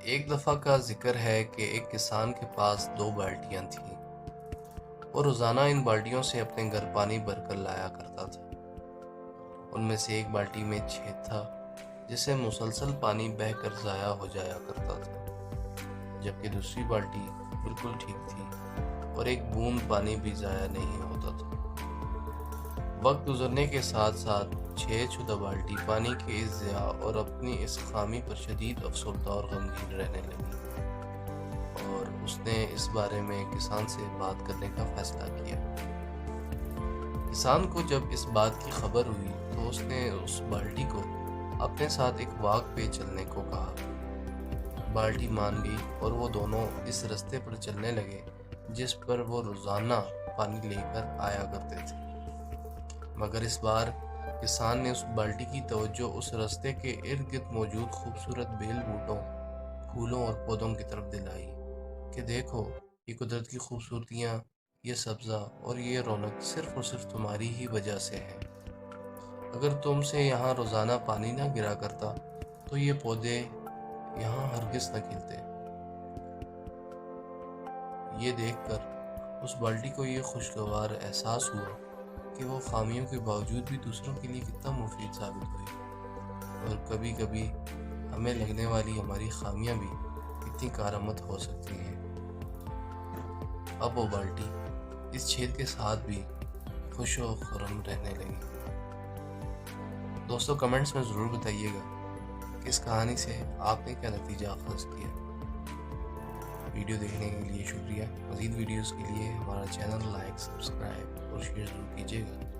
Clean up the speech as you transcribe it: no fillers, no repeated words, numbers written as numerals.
ایک دفعہ کا ذکر ہے کہ ایک کسان کے پاس 2 بالٹیاں تھیں۔ وہ روزانہ ان بالٹیوں سے اپنے گھر پانی بھر کر لایا کرتا تھا۔ ان میں سے ایک بالٹی میں چھید تھا جس سے مسلسل پانی بہہ کر ضائع ہو جایا کرتا تھا، جبکہ دوسری بالٹی بالکل ٹھیک تھی اور ایک بوند پانی بھی ضائع نہیں ہوتا تھا۔ وقت گزرنے کے ساتھ ساتھ چھید شدہ بالٹی پانی کے اس ضیاع اور اپنی اس خامی پر شدید افسردہ اور غمگین رہنے لگی، اور اس نے اس بارے میں کسان سے بات کرنے کا فیصلہ کیا۔ کسان کو جب اس بات کی خبر ہوئی تو اس نے اس بالٹی کو اپنے ساتھ ایک واک پہ چلنے کو کہا۔ بالٹی مان گئی اور وہ دونوں اس رستے پر چلنے لگے جس پر وہ روزانہ پانی لے کر آیا کرتے تھے، مگر اس بار کسان نے اس بالٹی کی توجہ اس رستے کے ارد گرد موجود خوبصورت بیل بوٹوں، پھولوں اور پودوں کی طرف دلائی کہ دیکھو، یہ قدرت کی خوبصورتیاں، یہ سبزہ اور یہ رونق صرف اور صرف تمہاری ہی وجہ سے ہے۔ اگر تم سے یہاں روزانہ پانی نہ گرا کرتا تو یہ پودے یہاں ہرگز نہ کھلتے۔ یہ دیکھ کر اس بالٹی کو یہ خوشگوار احساس ہوا کہ وہ خامیوں کے باوجود بھی دوسروں کے لیے کتنا مفید ثابت ہوئی، اور کبھی کبھی ہمیں لگنے والی ہماری خامیاں بھی کتنی کارآمد ہو سکتی ہیں۔ اب وہ بالٹی اس چھید کے ساتھ بھی خوش و خرم رہنے لگی۔ دوستو، کمنٹس میں ضرور بتائیے گا کہ اس کہانی سے آپ نے کیا نتیجہ اخذ کیا۔ ویڈیو دیکھنے کے لیے شکریہ۔ مزید ویڈیوز کے لیے ہمارا چینل لائک، سبسکرائب اور شیئر ضرور کیجیے گا۔